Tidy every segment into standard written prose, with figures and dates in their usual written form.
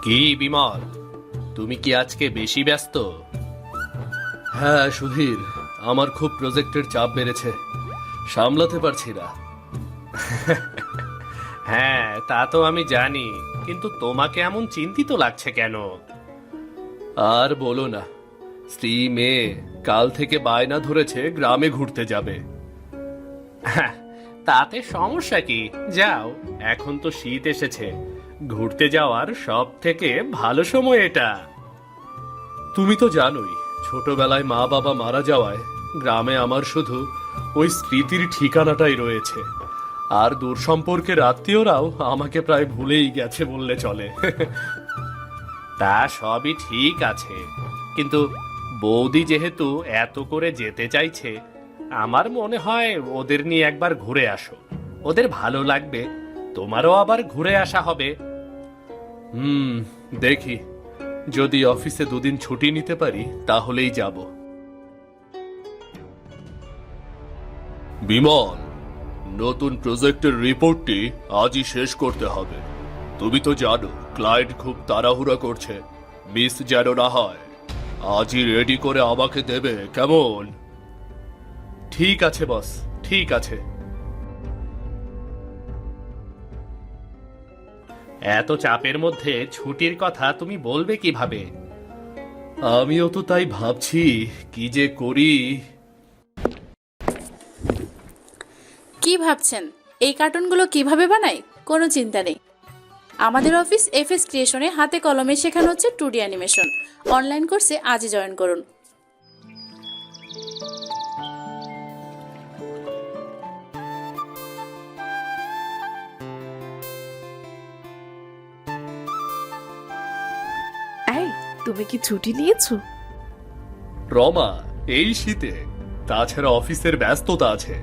কি বিমল, তুমি কি আজকে বেশি ব্যস্ত? হ্যাঁ সুধীর, আমার খুব প্রজেক্টের চাপ বেড়েছে, সামলাতে পারছি না। হ্যাঁ তা তো আমি জানি, কিন্তু তোমাকে এমন চিন্তিত লাগছে কেন? আর বলো না, স্ত্রী মেয়ে কাল থেকে বায়না ধরেছে গ্রামে ঘুরতে যাবে। হ্যাঁ, তাতে সমস্যা কি? যাও, এখন তো শীত এসেছে, ঘুরতে যাওয়ার সব থেকে ভালো সময় এটা। তুমি তো জানোই, ছোটবেলায় মা বাবা মারা যাওয়ায় গ্রামে আমার শুধু ওই স্মৃতির ঠিকানাটাই রয়েছে। আর দূর সম্পর্কের আত্মীয়রাও আমাকে প্রায় ভুলেই গেছে বললে চলে। তা সবই ঠিক আছে, কিন্তু বৌদি যেহেতু এত করে যেতে চাইছে, আমার মনে হয় ওদের নিয়ে একবার ঘুরে আসো। ওদের ভালো লাগবে, তোমারও আবার ঘুরে আসা হবে। হুম, দেখি, যদি অফিসে দুদিন ছুটি নিতে পারি তাহলেই যাব। বিমল, নতুন প্রজেক্টের রিপোর্টটি আজই শেষ করতে হবে। তুমি তো জানো ক্লায়েন্ট খুব তাড়াহুড়া করছে, মিস যেন না হয়। আজই রেডি করে আমাকে দেবে, কেমন? ঠিক আছে বস, ঠিক আছে। এত চাপের মধ্যে ছুটির কথা তুমি বলবে কিভাবে? আমিও তো তাই ভাবছি, কি যে করি। কি ভাবছেন? এই কার্টুনগুলো কিভাবে বানাই? কোনো চিন্তা নেই। আমাদের অফিস এফএস ক্রিয়েশনে হাতে কলমে শেখানো হচ্ছে 2D অ্যানিমেশন। অনলাইন কোর্সে আজই জয়েন করুন। এই, তুমি কি ছুটি নিয়েছো? রমা, এই শীতে? তাছাড়া অফিসের ব্যস্ততা আছে,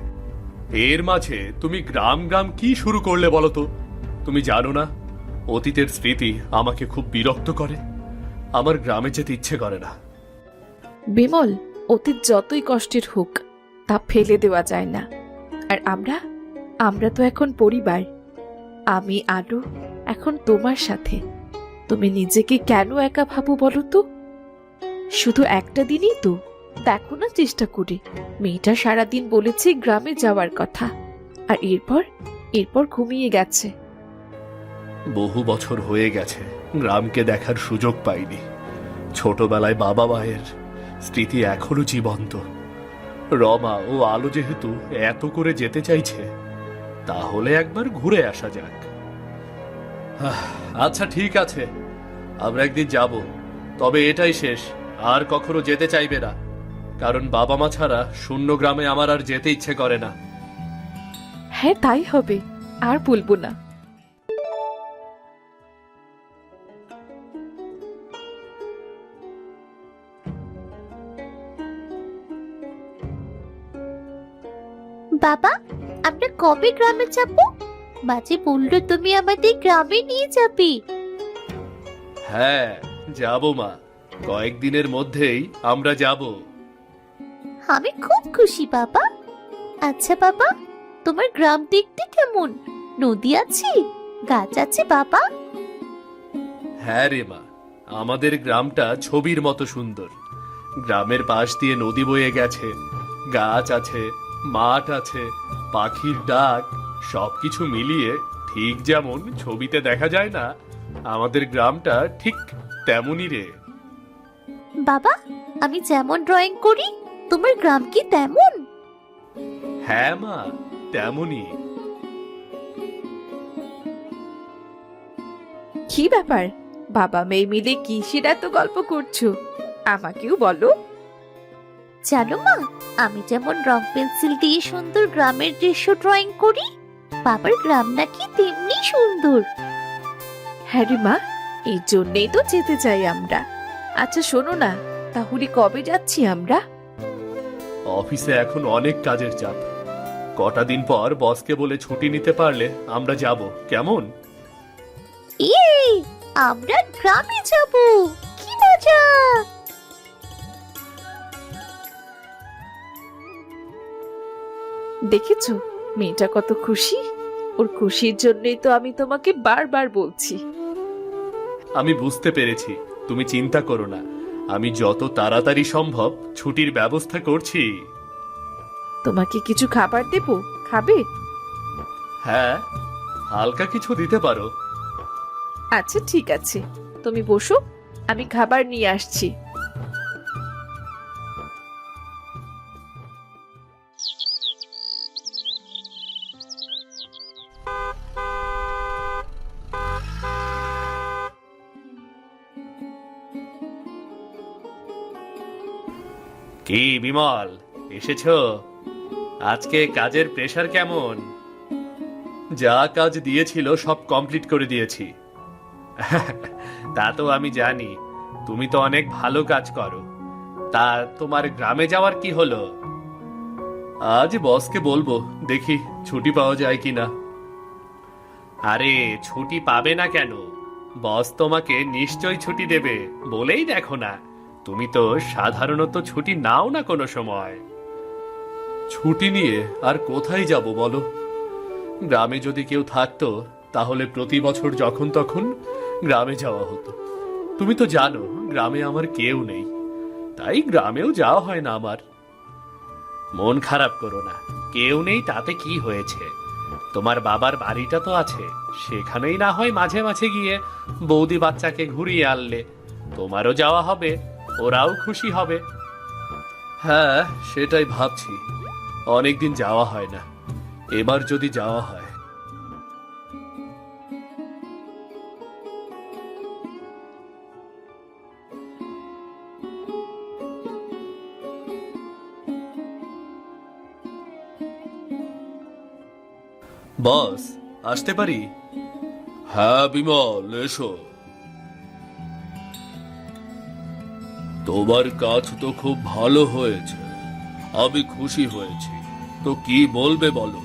এর মাঝে তুমি গ্রাম গ্রাম কি শুরু করলে বলো তো? তুমি জানো না, অতীতের স্মৃতি আমাকে খুব বিরক্ত করে। আমার গ্রামে যেতে ইচ্ছে করে না। বিমল, অতীত যতই কষ্টের হোক, তা ফেলে দেওয়া যায় না। আর আমরা আমরা তো এখন পরিবার। আমি আলো এখন তোমার সাথে। তুমি নিজেকে কেন একা ভাবো বলো তো? শুধু একটা দিনই তো, দেখো না চেষ্টা করে। মেয়েটা সারাদিন বলেছে গ্রামে যাওয়ার কথা, আর এরপর এরপর ঘুমিয়ে গেছে। বহু বছর হয়ে গেছে গ্রামকে দেখার সুযোগ পাইনি। ছোটবেলায় বাবা মায়ের স্মৃতি এখনো জীবন্ত। রমা ও আলো যেহেতু এত করে যেতে চাইছে, তাহলে একবার ঘুরে আসা যাক। আচ্ছা ঠিক আছে, আমরা একদিন যাব, তবে এটাই শেষ। আর কখনো যেতে চাইবে না, কারণ বাবা মা ছাড়া শূন্য গ্রামে আমার আর যেতে ইচ্ছে করে না। হ্যাঁ, তাই হবে, আর বলবো না। বাবা, আমরা কবে গ্রামে যাব? মাঝে বললো তুমি আমাদের গ্রামে নিয়ে যাবে। হ্যাঁ যাব মা, কয়েকদিনের মধ্যেই আমরা যাব। আমি খুব খুশি বাবা। আচ্ছা বাবা, তোমার গ্রাম দেখতে কেমন? নদী আছে, গাছ আছে বাবা? হ্যাঁ রে মা, আমাদের গ্রামটা ছবির মতো সুন্দর। গ্রামের পাশ দিয়ে নদী বয়ে গেছে, গাছ আছে, মাঠ আছে, পাখির ডাক, সবকিছু মিলিয়ে ঠিক যেমন ছবিতে দেখা যায় না, আমাদের গ্রামটা ঠিক তেমনই রে। বাবা, আমি যেমন ড্রয়িং করি তোমার গ্রাম কি তেমন? হ্যাঁ মা, তেমনই। কি ব্যাপার, বাবা মেয়ে মিলে কিসের এত গল্প করছো? আমাকেও বলো। জানো মা, আমি যেমন রং পেন্সিল দিয়ে সুন্দর গ্রামের দৃশ্য ড্রয়িং করি, বাবার গ্রাম নাকি তেমনি সুন্দর। হ্যাঁ রে মা, এই জন্যেই তো যেতে চাই আমরা। আচ্ছা শোনো না, তাহলে কবে যাচ্ছি আমরা? অফিসে এখন অনেক কাজের চাপ, কটা দিন পর বসকে বলে ছুটি নিতে পারলে আমরা যাব, কেমন? এই, আমরা গ্রামে যাব, কি মজা! দেখেছো মেয়েটা কত খুশি। ওর খুশির জন্যই তো আমি তোমাকে বারবার বলছি। আমি বুঝতে পেরেছি, তুমি চিন্তা করো না, আমি যত তাড়াতাড়ি সম্ভব ছুটির ব্যবস্থা করছি। তোমাকে কিছু খাবার দেব, খাবে? হ্যাঁ, হালকা কিছু দিতে পারো। আচ্ছা ঠিক আছে, তুমি বসো, আমি খাবার নিয়ে আসছি। কি বিমল, এসেছো? আজকে কাজের প্রেসার কেমন? যা কাজ দিয়েছিল সব কমপ্লিট করে দিয়েছি। তা তো আমি জানি, তুমি তো অনেক ভালো কাজ করো। তা তোমার গ্রামে যাওয়ার কি হলো? আজ বসকে বলবো, দেখি ছুটি পাওয়া যায় কিনা। আরে ছুটি পাবে না কেন? বস তোমাকে নিশ্চয়ই ছুটি দেবে, বলেই দেখো না। তুমি তো সাধারণত ছুটি নাও না কোনো সময়। ছুটি নিয়ে আর কোথায় যাব বলো? গ্রামে যদি কেউ থাকতো তাহলে প্রতি বছর যখন তখন গ্রামে যাওয়া হতো। তুমি তো জানো গ্রামে আমার কেউ নেই, তাই গ্রামেও যাওয়া হয় না আমার। মন খারাপ করো না, কেউ নেই তাতে কি হয়েছে? তোমার বাবার বাড়িটা তো আছে, সেখানেই না হয় মাঝে মাঝে গিয়ে বৌদি বাচ্চাকে ঘুরিয়ে আনলে তোমারও যাওয়া হবে, ওরাও খুশি হবে। হ্যাঁ, সেটাই ভাবছি, অনেকদিন যাওয়া হয় না, এবার যদি যাওয়া হয়। বস, আসতে পারি? হ্যাঁ বিমল, এসো। তোমার কাজ তো খুব ভালো হয়েছে, আমি খুশি হয়েছি। তো কি বলবে বলো?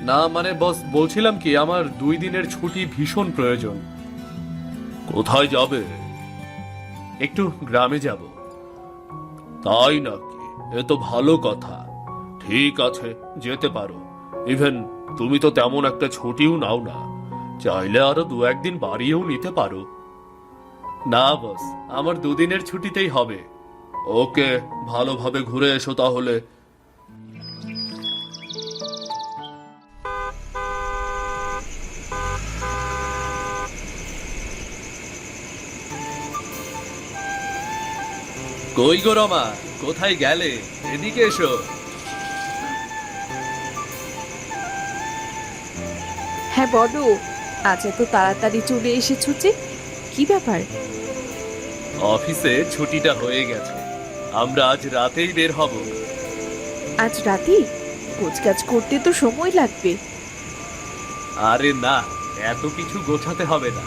না মানে বস, বলছিলাম কি, আমার 2 দিনের ছুটি ভীষণ প্রয়োজন। কোথায় যাবে? একটু গ্রামে যাব। তাই নাকি? এ তো ভালো কথা। ঠিক আছে, যেতে পারো। ইভেন তুমি তো তেমন একটা ছুটিও নাও না, চাইলে আরো 2-1 দিন বাড়িয়েও নিতে পারো। না বস, আমার 2 দিনের ছুটিতেই হবে। ওকে, ভালোভাবে ঘুরে এসো তাহলে। কই গো রমা, কোথায় গেলে? এদিকে এসো। হ্যাঁ বলো, আজ এত তাড়াতাড়ি চলে এসেছো যে, কি ব্যাপার? অফিসে ছুটিটা হয়ে গেছে, আমরা আজ রাতেই বের হব। আজ রাতেই? গোছগাছ করতে তো সময় লাগবে। আরে না, এত কিছু গোছাতে হবে না,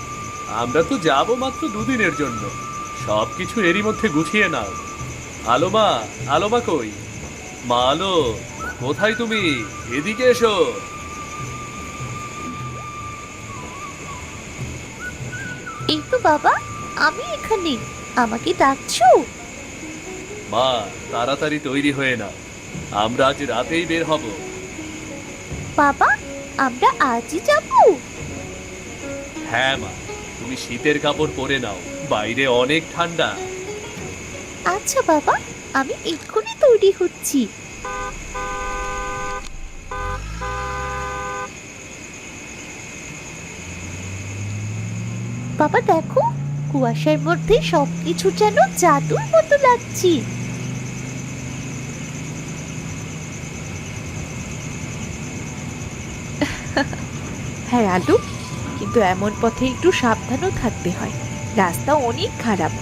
আমরা তো যাব মাত্র 2 দিনের জন্য। সবকিছু এরই মধ্যে গুছিয়ে নাও। আলোমা, আলোমা কই? মা আলো, কোথায় তুমি? এদিকে এসো। এই তো বাবা, আমি এখানে। আমাকে ডাকছো? মা, তাড়াতাড়ি তৈরি হয়ে নাও, আমরা আজ রাতেই বের হব। বাবা, আমরা আজই যাব? হ্যাঁ মা, তুমি শীতের কাপড় পরে নাও, বাইরে অনেক ঠান্ডা। আচ্ছা বাবা, আমি এক্ষুনি তৈরি হচ্ছি। বাবা দেখো, কুয়াশার মধ্যে সবকিছু যেন জাদুর মতো লাগছে। হ্যাঁ আলু, কিন্তু এমন পথে একটু সাবধানও থাকতে হয়, রাস্তা অনেক খারাপ,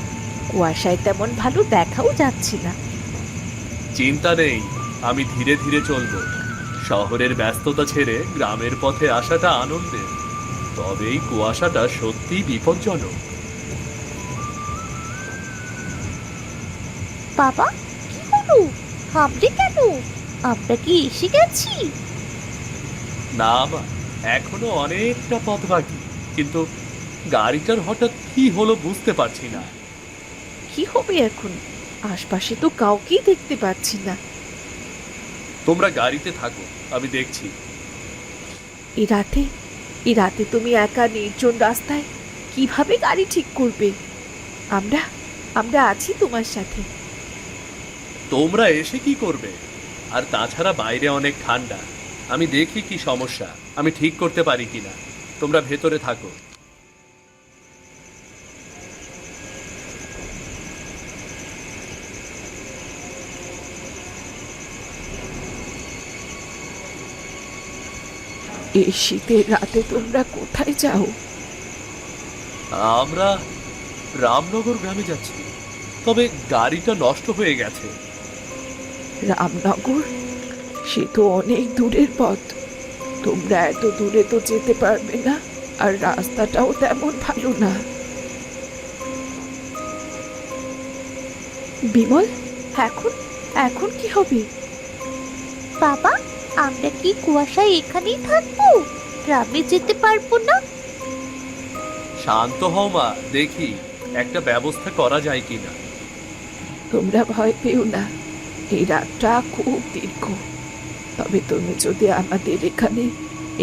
কুয়াশায় তেমন ভালো দেখাও যাচ্ছে না। চিন্তা নেই, আমি ধীরে ধীরে চলবো। শহরের ব্যস্ততা ছেড়ে গ্রামের পথে আসাটা আনন্দের, তবে এই কুয়াশাটা সত্যিই বিপজ্জনক। বাবা, কি হলো? থামলে কেন? আমরা কি এসে গেছি? না মা, এখনো অনেকটা পথ বাকি, কিন্তু গাড়িটার হঠাৎ কি হলো বুঝতে পারছি না। কি হবে এখন? আশপাশে তো কাউকেই দেখতে পাচ্ছি না। তোমরা গাড়িতে থাকো, আমি দেখছি। এই রাতে তুমি একা নির্জন রাস্তায় কিভাবে গাড়ি ঠিক করবে? আমরা আমরা আছি তোমার সাথে। তোমরা এসে কি করবে? আর তাছাড়া বাইরে অনেক ঠান্ডা। আমি দেখি কি সমস্যা, আমি ঠিক করতে পারি কিনা। তোমরা ভেতরে থাকো। এই শীতের রাতে তোমরা কোথায় যাও? আমরা রামনগর গ্রামে যাচ্ছি, তবে গাড়িটা নষ্ট হয়ে গেছে। রামনগর? সে তো অনেক দূরের পথ। তোমরা এত দূরে তো যেতে পারবে না, আর রাস্তাটাও তেমন ভালো না। বিমল, এখন এখন কি হবে? বাবা, আমরা কি কুয়াশায় এখানেই থাকবো? গ্রামে যেতে পারবো না? শান্ত হও মা, দেখি একটা ব্যবস্থা করা যায় কিনা। তোমরা ভয় পেও না, এই রাতটা খুব দীর্ঘ। তবে তুমি যদি আমাদের এখানে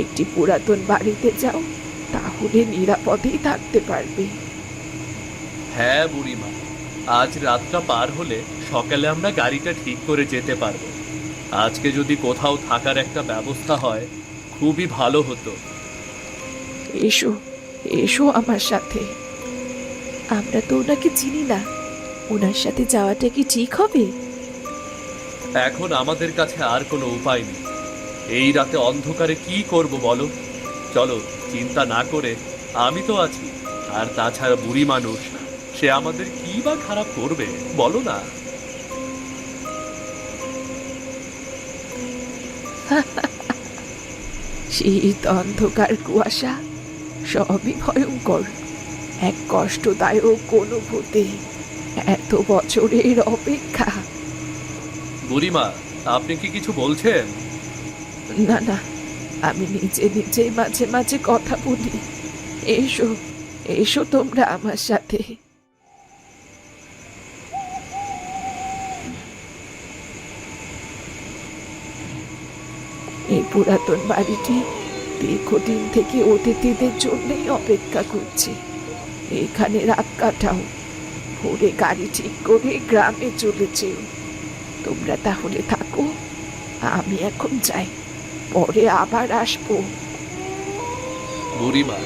একটি পুরাতন বাড়িতে যাও, তাহলে নিরাপদেই থাকতে পারবে। হ্যাঁ বুড়িমা, আজ রাতটা পার হলে সকালে আমরা গাড়িটা ঠিক করে যেতে পারবো। আজকে যদি কোথাও থাকার একটা ব্যবস্থা হয় খুবই ভালো হতো। এসো, এসো আমার সাথে। আমরা তো ওনাকে চিনি না, ওনার সাথে যাওয়াটা কি ঠিক হবে? এখন আমাদের কাছে আর কোনো উপায় নেই। এই রাতে অন্ধকারে কি করব বলো? চলো, চিন্তা না করে, আমি তো আছি। আর তাছাড়া বুড়ি মানুষ, সে আমাদের কি বা খারাপ করবে বলো না? শীত, অন্ধকার, কুয়াশা সবই ভয়ঙ্কর, এক কষ্টদায়ক অনুভূতি, এত বছরের অপেক্ষা। বুড়িমা, আপনি কি কিছু বলছেন? না না, আমি নিজে নিজে মাঝে মাঝে কথা বলি। এসো, এসো তোমরা আমার সাথে। এই পুরাতন বাড়িটি দীর্ঘদিন থেকে অতিথিদের জন্যই অপেক্ষা করছে। এখানে রাত কাটাও, ভোরে গাড়ি ঠিক করে গ্রামে চলে যেও। তোমরা তাহলে থাকো, আমি এখন যাই, পরে আবার আসবো। বুড়িমা,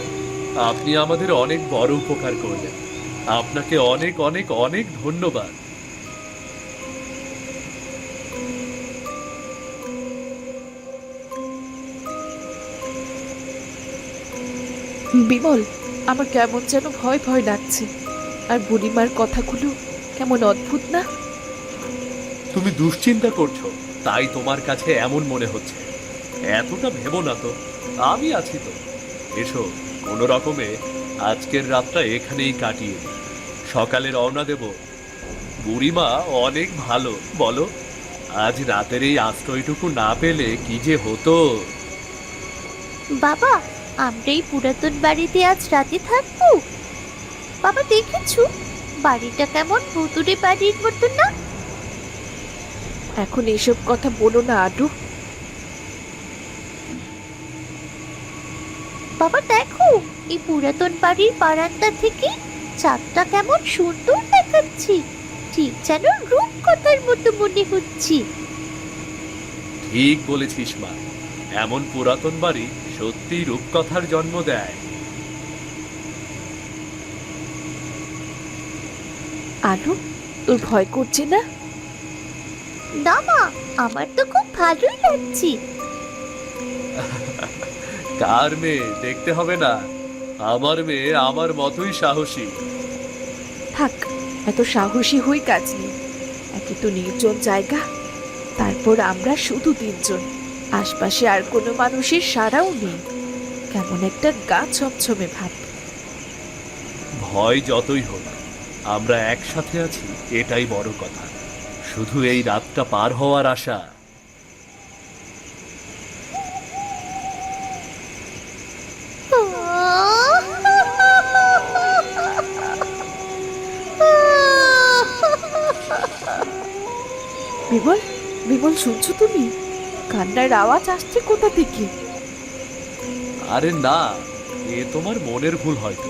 আপনি আমাদের অনেক বড় উপকার করলেন। আপনাকে অনেক অনেক অনেক ধন্যবাদ। বিমল, আমার কেমন যেন ভয় ভয় লাগছে। আর বুড়িমার কথাগুলো কেমন অদ্ভুত না? তুমি দুশ্চিন্তা করছো, তাই তোমার কাছে এমন মনে হচ্ছে। এতটা ভেবো না তো, আমি আছি তো। এসো, কোনো রকমে আজকের রাতটা এখানেই কাটিয়ে দিই। সকালে রওনা দেব। বুড়িমা অনেক ভালো, বলো? আজ রাতের এই আশ্রয়টুকু না পেলে কি যে হতো। বাবা, আমরা এই পুরাতন বাড়িতে আজ রাতে থাকবো? বাবা, দেখেছো বাড়িটা কেমন ভুতুড়ে বাড়ির মতো না? এখন এসব কথা বলো না আডু। বাবা দেখো, এই পুরাতন বাড়ির বারান্দা থেকে চাঁদটা কেমন সুন্দর দেখাচ্ছে, ঠিক যেন রূপকথার মতো মনে হচ্ছে। ঠিক বলেছিস মা, এমন পুরাতন বাড়ি সত্যি রূপকথার জন্ম দেয়। আলু, তোর ভয় করছে না? না মা, আমার তো খুব ভালোই লাগছে। কার মেয়ে দেখতে হবে না? আমার মেয়ে আমার মতোই সাহসী। থাক, এত সাহসী হই কাজ নেই। একে তো নির্জন জায়গা, তারপর আমরা শুধু তিনজন, আশপাশে আর কোনো মানুষের সাড়াও নেই। কেমন একটা গা ছমছমে ভাব। ভয় যতই হোক, আমরা একসাথে আছি, এটাই বড় কথা। শুধু এই রাতটা পার হওয়ার আশা। বিমল, বিমল, শুনছো তুমি? কান্নার আওয়াজ আসছে কোথা থেকে? আরে না, এ তোমার মনের ভুল হয়তো।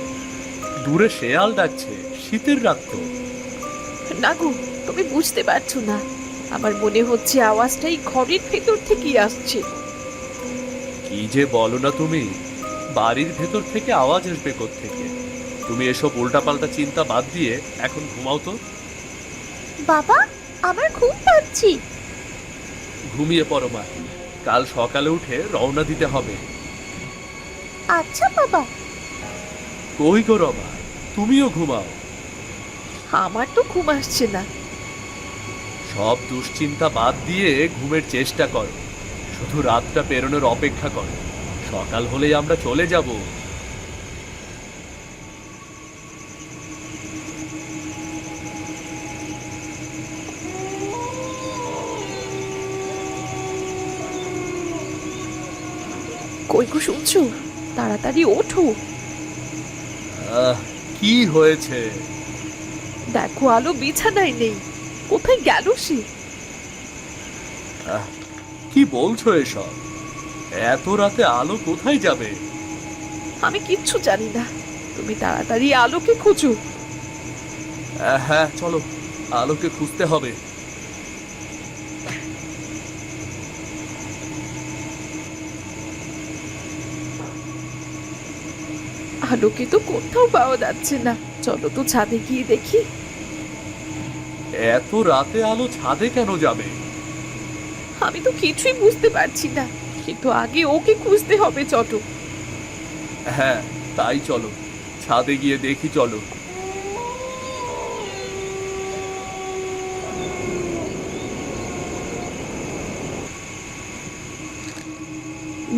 দূরে শেয়াল ডাকছে, শীতের রাত তো। না গো, তুমি বুঝতে পারছো না, আমার মনে হচ্ছে আওয়াজটাই ঘরের ভেতর থেকেই আসছে। কি যে বলো না তুমি, বাড়ির ভেতর থেকে আওয়াজ আসবে কোত্থেকে? তুমি এসব উল্টাপাল্টা চিন্তা বাদ দিয়ে এখন ঘুমাও তো। বাবা, আমার ঘুম পাচ্ছি। ঘুমিয়ে পড়ো মা, কাল সকালে উঠে রওনা দিতে হবে। আচ্ছা বাবা। কই গো রমা, তুমিও ঘুমাও। আমার তো ঘুম আসছে না। সব দুশ্চিন্তা বাদ দিয়ে ঘুমের চেষ্টা করো, শুধু রাতটা পেরোনোর অপেক্ষা করো, সকাল হলেই আমরা চলে যাব। কই গো, শুনছো? তাড়াতাড়ি ওঠো। কি হয়েছে? দেখো, আলো বিছানায় নেই। কোথায় গেল সে? কি বলছো এসব? এত রাতে আলো কোথায় যাবে? আমি কিচ্ছু জানি না, তুমি তাড়াতাড়ি আলোকে খোঁজো। হ্যাঁ চলো, আলোকে খুঁজতে হবে। আলোকে তো কোথাও পাওয়া যাচ্ছে না, চলো তো ছাদে গিয়ে দেখি। এত রাতে আলো ছাদে কেন যাবে? আমি তো কিছুই বুঝতে পারছি না, কিন্তু আগে ওকে খুঁজতে হবে, চলো। হ্যাঁ তাই চলো, ছাদে গিয়ে দেখি চলো।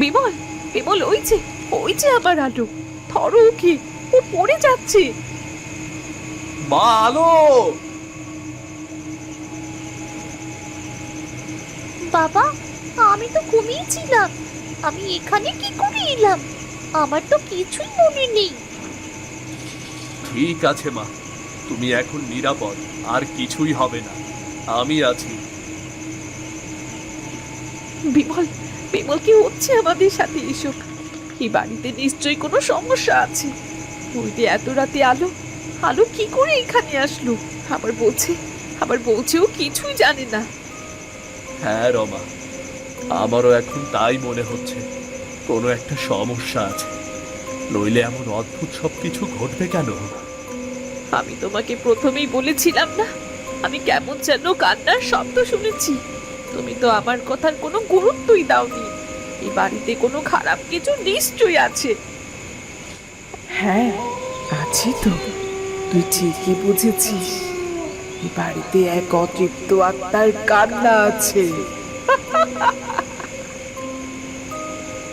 বিমল, বিমল, ওই যে আবার আলো। ধরো ওকে, ও পড়ে যাচ্ছে। মা, আলো! বাবা, আমি তো ঘুমিয়েছিলাম। আমি এখানে কি করে এলাম? আমার তো কিছুই মনে নেই। ঠিক আছে মা, তুমি এখন নিরাপদ, আর কিছুই হবে না, আমি আছি। বিমল, বিমল, কি হচ্ছে আমাদের সাথে এসব? এই বাড়িতে নিশ্চয়ই কোনো সমস্যা আছে। ওই যে এত রাতে আলো, আলো কি করে এখানে আসলো? আবার বলছে ও কিছুই জানে না। হ্যাঁ রমা, আমারও এখন তাই মনে হচ্ছে, কোনো একটা সমস্যা আছে, নইলে এমন অদ্ভুত সবকিছু ঘটবে কেন? আমি তোমাকে প্রথমেই বলেছিলাম না, আমি কেমন যেন কান্নার শব্দ শুনেছি। তুমি তো আমার কথার কোনো গুরুত্বই দাওনি। এই বাড়িতে কোনো খারাপ কিছু নিশ্চয়ই আছে। হ্যাঁ, আছে তো। তুই ঠিকই বুঝেছিস, এই বাড়িতে এক অতৃপ্ত আত্মার কান্না আছে।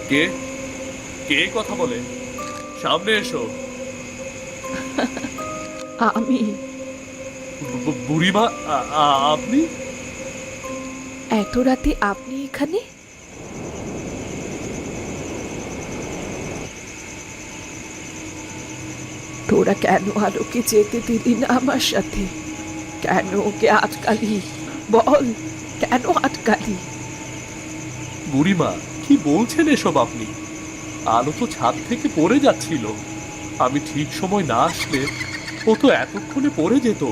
কে কে কথা বলে? সামনে এসো। আমি। বুড়িমা, আপনি? এত রাতে আপনি এখানে? তোরা কেন আলোকে যেতে দিলি না আমার সাথে? কেন ওকে আটকালি? বল, কেন আটকালি? বুড়িমা, কি বলছেন এসব আপনি? আলো তো ছাদ থেকে পড়ে যাচ্ছিল, আমি ঠিক সময় না আসলে ও তো এতক্ষণে পড়ে যেত।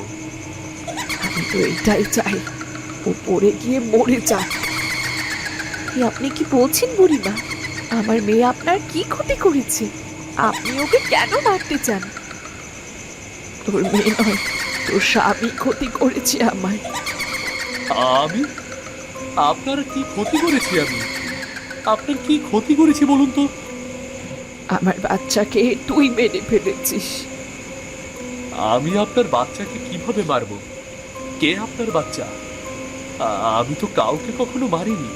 আমি তো এটাই চাই, ও পড়ে গিয়ে মরে যাক। আপনি কি বলছেন বুড়িমা? আমার মেয়ে আপনার কি ক্ষতি করেছে? আপনি ওকে কেন মারতে চান? তোর মেয়ে নয়, তোর স্বামী ক্ষতি করেছে আমায়। আমি? আপনার কি ক্ষতি করেছি আমি? আপনার কি ক্ষতি করেছি বলুন তো? আমার বাচ্চাকে তুই মেরে ফেলেছিস। আমি আপনার বাচ্চাকে কিভাবে মারবো? কে আপনার বাচ্চা? আমি তো কাউকে কখনো মারিনি।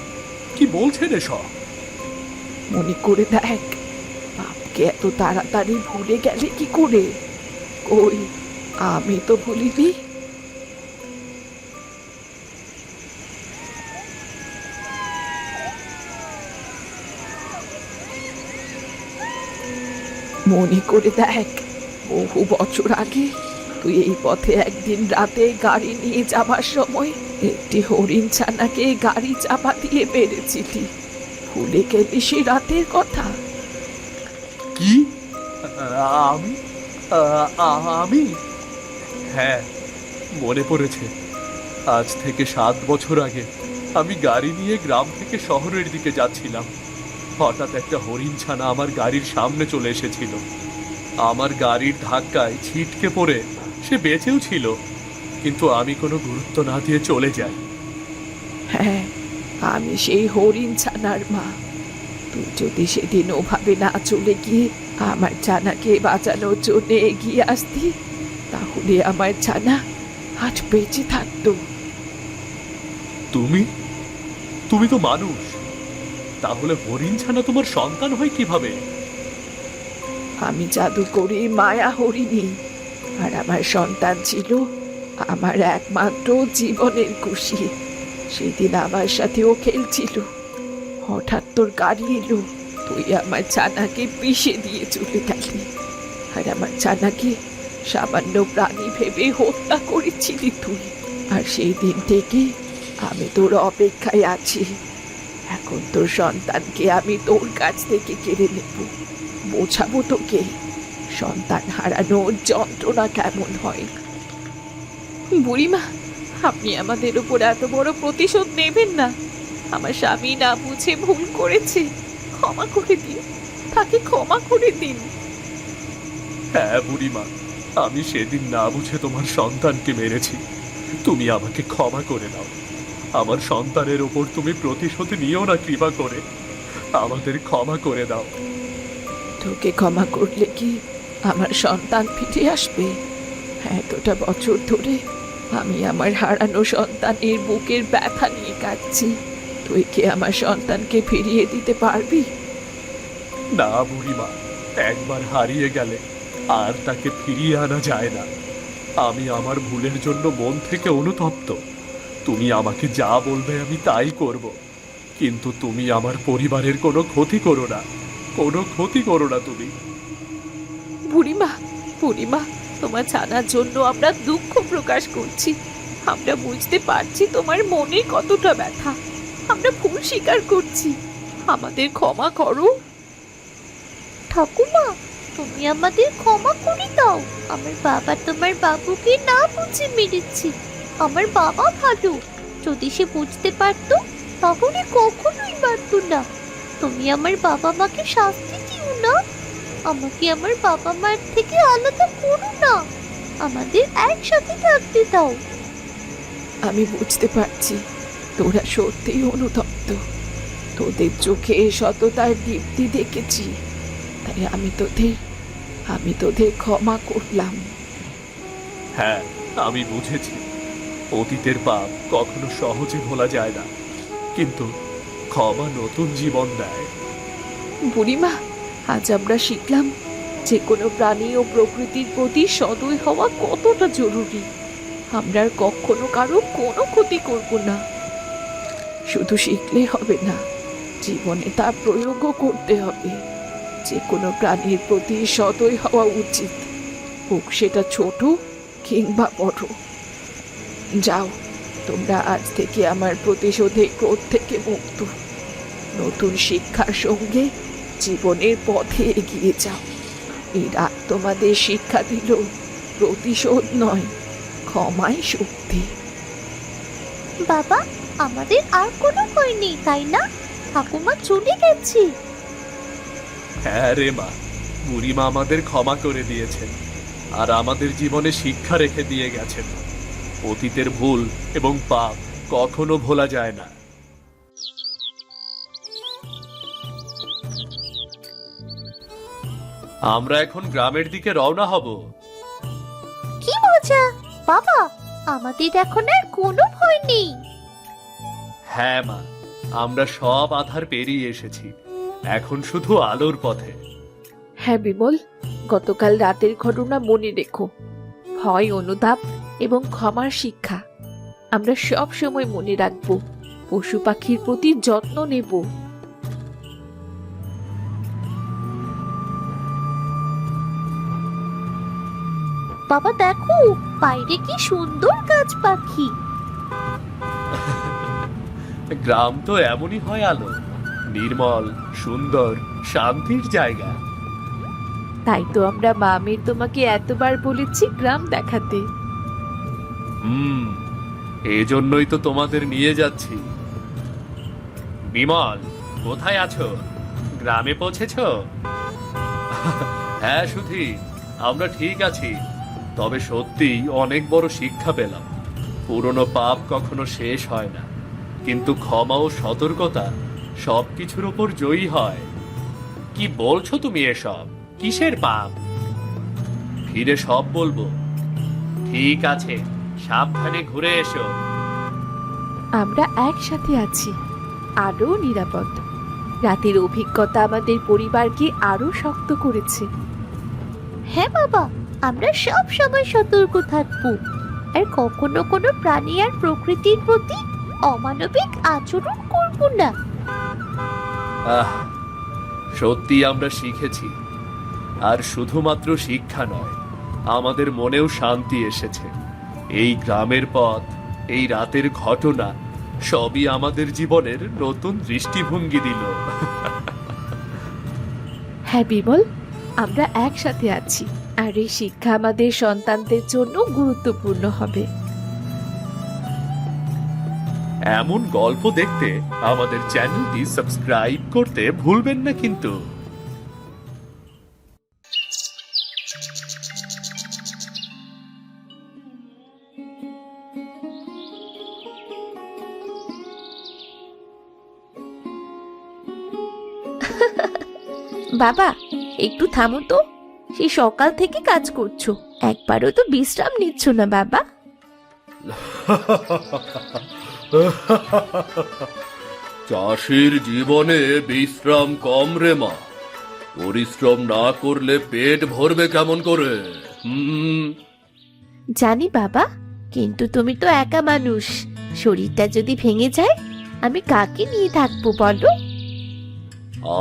কি বলছেন এসব? মনে করে দেখ, বাপকে এত তাড়াতাড়ি ভুলে গেলে কি করে? কই, আমি তো ভুলিনি। মনে করে দেখ, বহু বছর আগে তুই এই পথে একদিন রাতে গাড়ি নিয়ে যাবার সময় একটি হরিণ ছানাকে গাড়ি চাপা দিয়ে মেরেছিলি। ভুলে গেলি সে রাতের কথা? কি? আমি আমি? হ্যাঁ, মনে পড়েছে। আজ থেকে 7 বছর আগে আমি গাড়ি নিয়ে গ্রাম থেকে শহরের দিকে যাচ্ছিলাম। হঠাৎ একটা হরিণ ছানা আমার গাড়ির সামনে চলে এসেছিল। আমার গাড়ির ধাক্কায় ছিটকে পড়ে সে বেঁচেও ছিল, কিন্তু আমি কোনো গুরুত্ব না দিয়ে চলে যাই। হ্যাঁ, আমি সেই হরিণ ছানার মা। তুই যদি সেদিন ওভাবে না চলে গিয়ে আমার ছানাকে বাঁচানোর জন্য এগিয়ে আসতি, তাহলে আমার ছানা আজ বেঁচে থাকতো। তুমি তুমি তো মানুষ, তাহলে হরিণ ছানা তোমার সন্তান হয় কিভাবে? আমি জাদু করে মায়া হরিণী, আর আমার সন্তান ছিল আমার একমাত্র জীবনের খুশি। সেদিন আমার সাথেও খেলছিল, হঠাৎ তোর গাড়ি এলো, তুই আমার ছানাকে পিষে দিয়ে চলে গেলি, আর আমার ছানাকে সামান্য প্রাণী ভেবে হত্যা করেছিলি তুই। আর সেই দিন থেকে আমি তোর অপেক্ষায় আছি। এখন তোর সন্তানকে আমি তোর কাছ থেকে কেড়ে নেব, বোঝাবো তোকে সন্তান হারানোর যন্ত্রণা কেমন হয়। বুড়িমা, আপনি আমাদের উপর এত বড় প্রতিশোধ নেবেন না। আমার স্বামী না বুঝে ভুল করেছে, ক্ষমা করে দিন, তাকে ক্ষমা করে দিন। হ্যাঁ বুড়িমা, আমি সেদিন না বুঝে তোমার সন্তানকে মেরেছি। তুমি আমাকে ক্ষমা করে দাও। আমার সন্তানের ওপর তুমি প্রতিশোধ নিও না কৃপা করে। আমাদের ক্ষমা করে দাও। তোকে ক্ষমা করলে কি আমার সন্তান ফিরে আসবে? এতটা বছর ধরে আমি আমার হারানো সন্তানের বুকের ব্যথা নিয়ে কাঁদছি। তুই কি আমার সন্তানকে ফিরিয়ে দিতে পারবি? না বুড়িমা, একবার হারিয়ে গেলে আর তাকে ফিরিয়ে আনা যায় না। আমি আমার ভুলের জন্য মন থেকে অনুতপ্ত। তুমি আমাকে যা বলবে আমি তাই করব, কিন্তু তুমি আমার পরিবারের কোনো ক্ষতি করো না, কোনো ক্ষতি করো না তুমি। বুড়িমা, বুড়িমা, তোমার ছানার জন্য আমরা দুঃখ প্রকাশ করছি। আমরা বুঝতে পারছি তোমার মনে কতটা ব্যথা। আমরা ভুল স্বীকার করছি, আমাদের ক্ষমা করো। ঠাকুমা, তুমি আমাদের ক্ষমা করে দাও। আমার বাবা তোমার বাবুকে না বুঝে মেরেছি। আমার বাবা ভালো, যদি সে বুঝতে পারতো তাহলে কখনোই মারতো না। তুমি আমার বাবা মাকে শাস্তি দিও না। আমাকে আমার বাবা মার থেকে আলাদা করো না। আমাদের একসাথে থাকতে দাও। আমি বুঝতে পারছি তোরা সত্যিই অনুতপ্ত। তোদের চোখে সততার দীপ্তি দেখেছি, তাই আমি তোদের ক্ষমা করলাম। হ্যাঁ, আমি বুঝেছি অতীতের পাপ কখনো সহজে ভোলা যায় না, কিন্তু ক্ষমা নতুন জীবন দেয়। বুড়িমা, আজ আমরা শিখলাম যে কোনো প্রাণী ও প্রকৃতির প্রতি সদয় হওয়া কতটা জরুরি। আমরা আর কখনো কারো কোনো ক্ষতি করব না। শুধু শিখলে হবে না, জীবনে তা প্রয়োগও করতে হবে। যে কোনো প্রাণীর প্রতি সদয় হওয়া উচিত, হোক সেটা ছোট কিংবা বড়। যাও, তোমরা আজ থেকে আমার প্রতিশোধের ক্রোধ থেকে মুক্ত। নতুন শিক্ষার সঙ্গে জীবনের পথে এগিয়ে যাও। এই রাত তোমাদের শিক্ষা দিল প্রতিশোধ নয়, ক্ষমাই শক্তি। বাবা, আমাদের আর কোনো ভয় নেই, তাই না? ঠাকুমা চলে গেছে। হ্যাঁ রে মা, বুড়িমা আমাদের ক্ষমা করে দিয়েছেন, আর আমাদের জীবনে শিক্ষা রেখে দিয়ে গেছেন। অতীতের ভুল এবং পাপ কখনো ভোলা যায় না। আমরা এখন গ্রামের দিকে রওনা হব। কি মজা! বাবা, আমাদের এখন আর কোনো ভয় নেই। হ্যাঁ মা, আমরা সব আধার পেরিয়ে এসেছি, এখন শুধু আলোর পথে। হ্যাঁ বিমল, গতকাল রাতের ঘটনা মনে রেখো। ভয়, অনুতাপ এবং ক্ষমার শিক্ষা আমরা সব সময় মনে রাখবো। পশু পাখির প্রতি যত্ন নেব। বাবা দেখো, বাইরে কি সুন্দর গাছ পাখি। গ্রাম তো এমনই হয় আলো, নির্মল, সুন্দর, শান্তির জায়গা। তাই তো আমরা মামির তোমাকে এতবার বলেছি গ্রাম দেখাতে। হুম, এই জন্যই তো তোমাদের নিয়ে যাচ্ছি। বিমল, কোথায় আছো? গ্রামে পৌঁছেছো? হ্যাঁ সুধী, আমরা ঠিক আছি। তবে সত্যিই অনেক বড় শিক্ষা পেলাম। পুরনো পাপ কখনো শেষ হয় না, কিন্তু ক্ষমা ও সতর্কতা সবকিছুর উপর জয়ী হয়। কি বলছো তুমি এসব? কিসের পাপ? ফিরে সব বলবো। ঠিক আছে, সাবধানে ঘুরে এসো। আমরা একসাথে আছি, আরো নিরাপদ। রাতের অভিজ্ঞতা আমাদের পরিবারকে আরো শক্ত করেছে। হ্যাঁ বাবা, আমরা সব সময় সতর্ক থাকবো, আর কখনো কোনো প্রাণী আর প্রকৃতির প্রতি অমানবিক আচরণ করব না। আহ, সত্যি আমরা শিখেছি। আর শুধুমাত্র শিক্ষা নয়, আমাদের মনেও শান্তি এসেছে। এই গ্রামের পথ, এই রাতের ঘটনা সবই আমাদের জীবনের নতুন দৃষ্টিভঙ্গি দিল। হ্যাঁ বিমল, আমরা একসাথে আছি, আর এই শিক্ষা আমাদের সন্তানদের জন্য গুরুত্বপূর্ণ হবে। এমন গল্প দেখতে আমাদের চ্যানেলটি সাবস্ক্রাইব করতে ভুলবেন না কিন্তু। বাবা, একটু থামো তো। সেই সকাল থেকে কাজ করছো, একবারও তো বিশ্রাম নিচ্ছ না বাবা। চাষির জীবনে বিশ্রাম কম রে মা। পরিশ্রম না করলে পেট ভরবে কেমন করে? জানি বাবা, কিন্তু তুমি তো একা মানুষ। শরীরটা যদি ভেঙে যায়, আমি কাকে নিয়ে থাকবো বলো?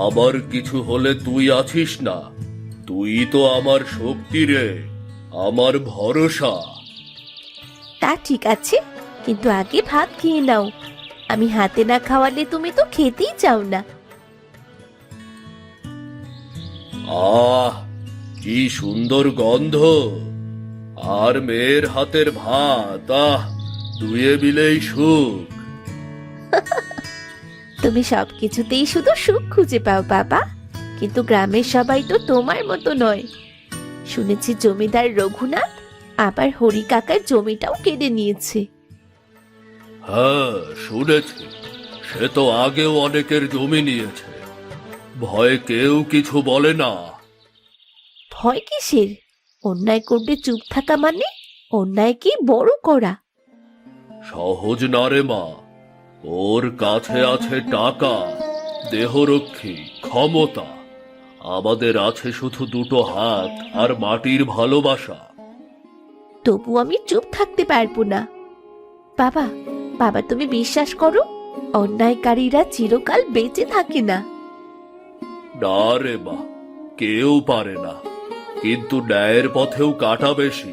আবার কিছু হলে তুই আছিস না। তুই তো আমার শক্তি রে, আমার ভরসা। তা ঠিক আছে, কিন্তু আগে ভাত খেয়ে নাও। আমি হাতে না খাওয়ালে তুমি তো খেতেই চাও না। আহ, কি সুন্দর গন্ধ! আর মেয়ের হাতের ভাত, দুয়ে মিলেই সুখ। তুমি সবকিছুতেই শুধু সুখ খুঁজে পাও বাবা, কিন্তু গ্রামের সবাই তো তোমার মতো নয়। শুনেছি জমিদার রঘুনাথ আবার হরি কাকার জমিটাও কেড়ে নিয়েছে। হ্যাঁ শুনেছি, সে তো আগেও অনেকের জমি নিয়েছে। ভয়ে কেউ কিছু বলে না। ভয় কিসের? অন্যায় করলে চুপ থাকা মানে অন্যায় কি বড় করা। সহজ না রে মা। ওর কাছে আছে টাকা, দেহরক্ষী, ক্ষমতা। আমাদের আছে শুধু দুটো হাত আর মাটির ভালোবাসা। তবু আমি চুপ থাকতে পারবো না। বাবা, বাবা তুমি বিশ্বাস করো, অন্যায়কারীরা চিরকাল বেঁচে থাকে না। না রে মা, কেউ পারে না। কিন্তু ন্যায়ের পথেও কাটা বেশি।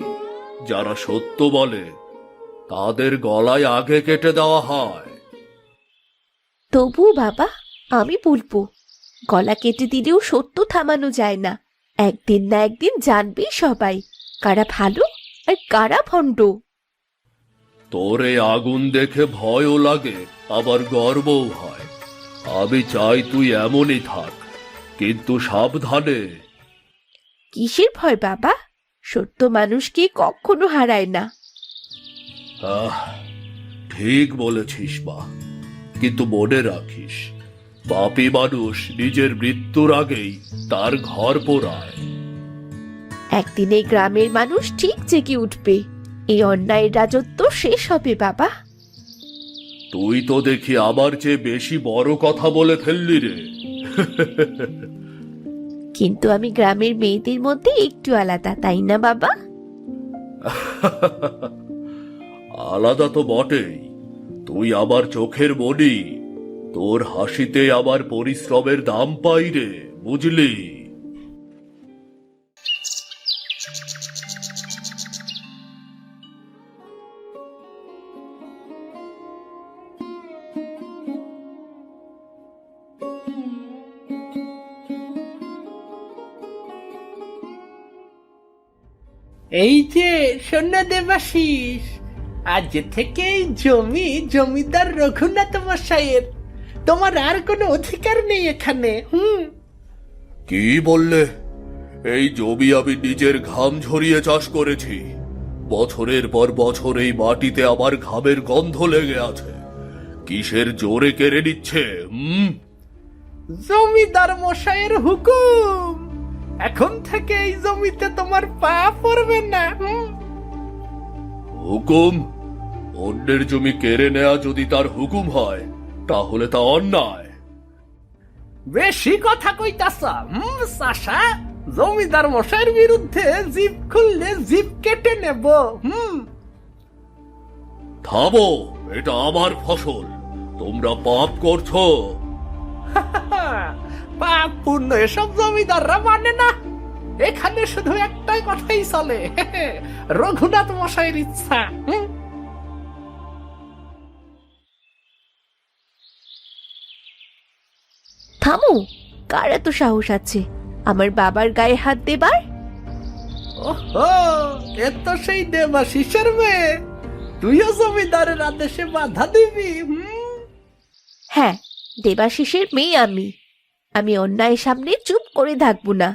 যারা সত্য বলে তাদের গলায় আগে কেটে দেওয়া হয়। তবু বাবা, আমি বলবো, গলা কেটে দিলেও সত্য থামানো যায় না। একদিন না একদিন জানবে সবাই কারা ভালো আর কারা ভণ্ড। তোর এই আগুন দেখে ভয়ও লাগে, আবার গর্বও হয়। আমি চাই তুই এমনই থাক, কিন্তু সাবধানে। কিসের ভয় বাবা? সত্য মানুষকে কখনো হারায় না। আহ, ঠিক বলেছিস মা, কিন্তু মনে রাখিস, পাপী মানুষ নিজের মৃত্যুর আগেই তার ঘর পোড়ায়। একদিন এই গ্রামের মানুষ ঠিক জেগে উঠবে, এই অন্যায়ের রাজত্ব শেষ হবে বাবা। তুই তো দেখি আমার চেয়ে বেশি বড় কথা বলে ফেললি রে। কিন্তু আমি গ্রামের মেয়েদের মধ্যে একটু আলাদা, তাই না বাবা? আলাদা তো বটেই। তুই আবার চোখের মনি। তোর হাসিতে আবার পরিশ্রমের দাম পাই রে, বুঝলি? এই যে শোন দেবাশিস, আজ থেকে এই জমি জমিদার রঘুনাথ মশাইয়ের। তোমার আর কোনো অধিকার নেই এখানে। কি বললে? এই জমি আমি নিজের ঘাম ঝরিয়ে চাষ করেছি। বছরের পর বছর এই মাটিতে আমার ঘামের গন্ধ লেগে আছে। কিসের জোরে কেড়ে নিচ্ছে? জমিদার মশাইয়ের হুকুম, এখন থেকে এই জমিতে তোমার পা পড়বে না। হুকুম? অন্যের জমি কেড়ে নেয়া যদি তার হুকুম হয়, তাহলে তা অন্যায়। বেশি কথা কইতাছ চাষা। জমিদার মশাইয়ের বিরুদ্ধে জিভ খুললে জিভ কেটে নেব। থামো, এটা আমার ফসল। তোমরা পাপ করছো। পাপ পূর্ণ এসব জমিদাররা মানে না। এখানে শুধু একটাই কথাই চলে, রঘুনাথ মশাইয়ের ইচ্ছা। থামো, কার এত সাহস আছে আমার বাবার গায়ে হাত দেবার? ওহো, এ তো সেই দেবাশিসের মেয়ে। তুইও জমিদারের আদেশে বাধা দিবি? হ্যাঁ, দেবাশিসের মেয়ে আমি। আমি অন্যায়ের সামনে চুপ করে থাকবো না।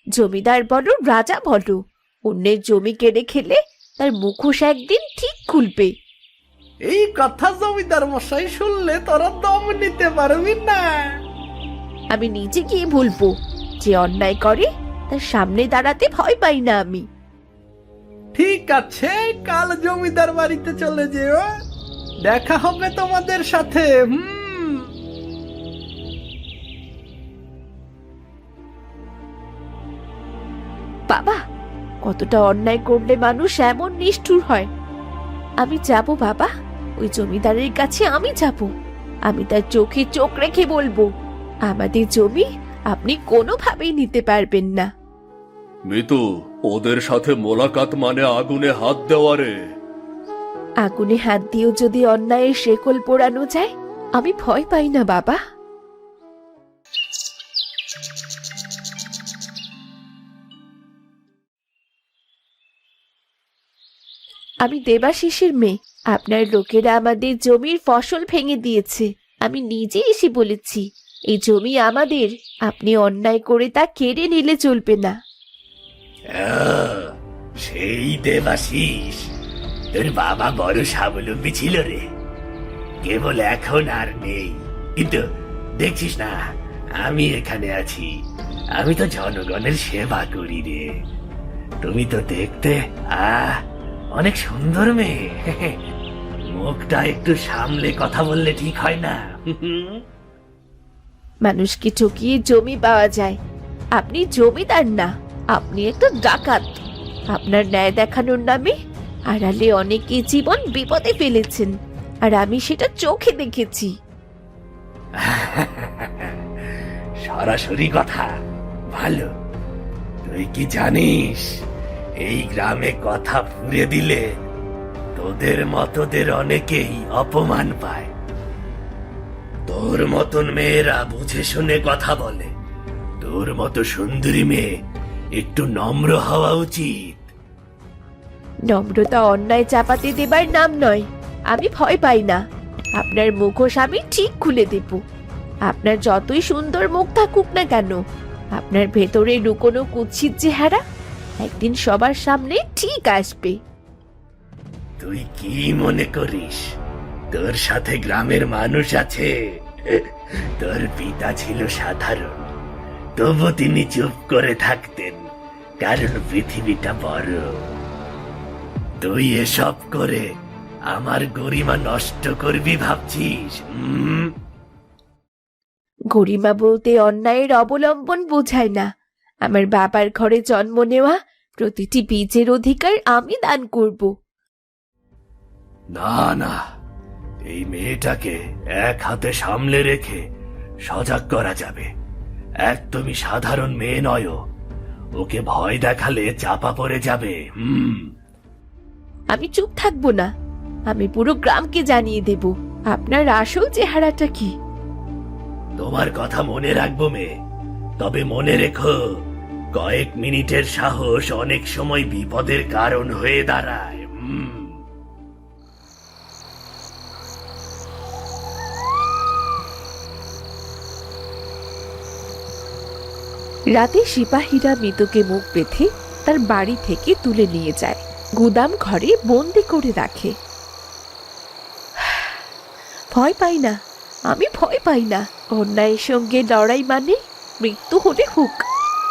জমিদার বলো, রাজা বলো, অন্যের জমি কেড়ে খেলে তার মুখোশ একদিন ঠিক খুলবে। এই কথা জমিদার মশাই শুনলে তোরা দম নিতে পারবি না। আমি নিজে গিয়ে বলবো, যে অন্যায় করে তার সামনে দাঁড়াতে ভয় পাই না আমি। ঠিক আছে, কাল জমিদার বাড়িতে চলে যেও, দেখা হবে তোমাদের সাথে। বাবা, কতটা অন্যায় করলে মানুষ এমন নিষ্ঠুর হয়। আমি যাব বাবা, ওই জমিদারের কাছে আমি যাব। আমি তার চোখে চোখ রেখে বলবো, আমাদের জমি আপনি কোনোভাবেই নিতে পারবেন না। মিতু, ওদের সাথে মোলাকাত মানে আগুনে হাত দেওয়া রে। আগুনে হাত দিয়েও যদি অন্যায়ের শেকল পোড়ানো যায়, আমি ভয় পাই না বাবা। আমি দেবাশিসের মেয়ে। আপনার লোকেরা আমাদের জমির ফসল ভেঙে দিয়েছে। আমি নিজে এসে বলেছি, এই জমি আমাদের। আপনি অন্যায় করে তা কেড়ে নিলে চলবে না। সেই দেবাশিস, তোর বাবা বড় স্বাবলম্বী ছিল রে, কেবল এখন আর নেই। কিন্তু দেখছিস না, আমি এখানে আছি। আমি তো জনগণের সেবা করি রে। তুমি তো দেখতে অনেক সুন্দর মেয়ে। মুখটা একটু সামলে কথা বললে ঠিক হয় না? মানুষকে ঠকিয়ে জমি পাওয়া যায়। আপনি জমিদার না, আপনি একটা ডাকাত। আপনার ন্যায় দেখানোর নামে আড়ালে অনেকে জীবন বিপদে ফেলেছেন, আর আমি সেটা চোখে দেখেছি। সরাসরি কথা ভালো। তুই কি জানিস, এই গ্রামে কথা ফুরে দিলে তোদের মতদের অনেকেই অপমান পায়। তোর মতন মেয়েরা বুঝে শুনে কথা বলে। তোর মতো সুন্দরী মেয়ে একটু নম্র হওয়া উচিত। নম্রতা অন্যায় চাপাতে দেবার নাম নয়। আমি ভয় পাই না। আপনার মুখোশ আমি ঠিক খুলে দেব। আপনার যতই সুন্দর মুখ থাকুক না কেন, আপনার ভেতরে লুকোনো কুৎসিত চেহারা একদিন সবার সামনে ঠিক আসবে। তুই কি মনে করিস তোর সাথে গ্রামের মানুষ আছে? তোর পিতা ছিল সাধারণ, তবু তিনি চুপ করে থাকতেন, কারণ পৃথিবীটা বড়। তুই এসব করে আমার গরিমা নষ্ট করবি ভাবছিস? গরিমা বলতে অন্যায়ের অবলম্বন বোঝায় না। আমার বাবার ঘরে জন্ম নেওয়া প্রতিটি বীজের অধিকার আমি দান করব। না না, এই মেয়েটাকে এক হাতে সামলে রেখে সজাগ করা যাবে। একদমই সাধারণ মেয়ে নয় ও। ওকে ভয় দেখালে চাপা পড়ে যাবে। আমি চুপ থাকবো না। আমি পুরো গ্রামকে জানিয়ে দেব আপনার আসল চেহারাটা কি। তোমার কথা মনে রাখবো মেয়ে, তবে মনে রেখো, কয়েক মিনিটের সাহস অনেক সময় বিপদের কারণ হয়ে দাঁড়ায়। রাতে সিপাহীরা মৃতকে মুখ বেঁধে তার বাড়ি থেকে তুলে নিয়ে যায়, গুদাম ঘরে বন্দি করে রাখে। ভয় পাই না, আমি ভয় পাই না। অন্যায়ের সঙ্গে লড়াই মানে মৃত্যু হলে হোক,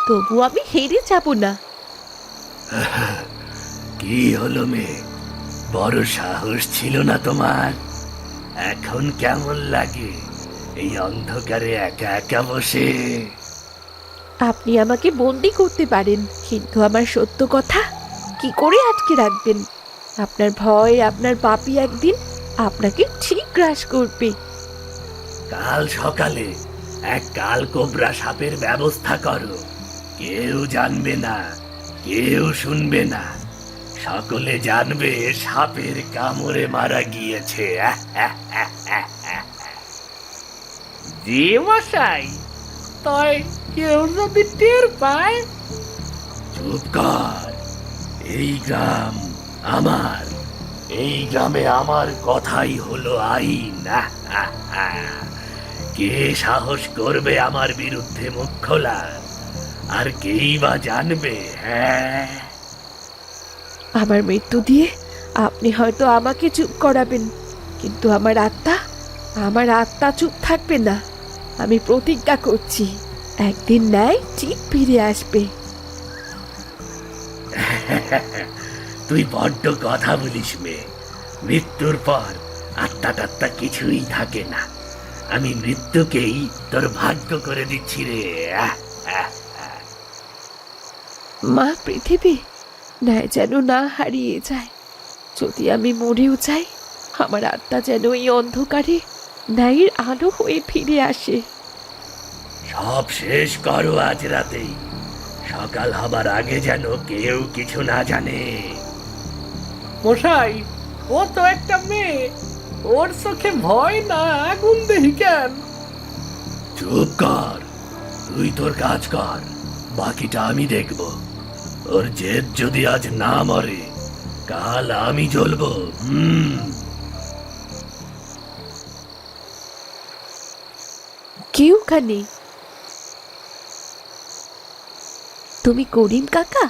তবু আমি হেরে যাব না। কি হলো মেয়ে, বড় সাহস ছিল না তোমার? এখন কেমন লাগে এই অন্ধকারে একা একা বসে? আপনি আমাকে বন্দি করতে পারেন, কিন্তু আমার সত্য কথা কি করে আটকে রাখবেন? আপনার ভয়, আপনার পাপী একদিন আপনাকে ঠিক গ্রাস করবে। কাল সকালে এক কাল কোবরা সাপের ব্যবস্থা করো। কেউ জানবে না, কেউ শুনবে না, সকলে জানবে সাপের কামড়ে মারা গিয়েছে। জি মশাই, তাই কেউ যদি টের পায়? চুপ কর, এই গ্রাম আমার, এই গ্রামে আমার কথাই হলো আইন। কে সাহস করবে আমার বিরুদ্ধে মুখ খোলা, আর কেই বা জানবে? হ্যাঁ, আমার মৃত্যু দিয়ে আপনি হয়তো আমাকে চুপ করাবেন, কিন্তু আমার আত্মা চুপ থাকবে না। আমি প্রতিজ্ঞা করছি, একদিন ন্যায় ঠিক ফিরে আসবে। তুই বড্ড কথা বলিস মেয়ে। মৃত্যুর পর আত্মা টাত্মা কিছুই থাকে না। আমি মৃত্যুকেই তোর ভাগ্য করে দিচ্ছি রে। মা, পৃথিবী ন্যায় যেন না হারিয়ে যায়। যদি আমি মরেও যাই, আমার আত্মা যেন এই অন্ধকারে ন্যায়ের আলো হয়ে ফিরে আসে। সব শেষ করো আজ রাতেই, সকাল হবার আগে যেন কেউ কিছু না জানে। মশাই, ও তো একটা মেয়ে, ওর চোখে ভয় না আগুন দেখি কেন? চুপ কর, তুই তোর কাজ কর, বাকিটা আমি দেখব। ওর জেদ যদি আজ না মরে, কাল আমি জ্বলবো। কেউ খানি? তুমি করিম কাকা?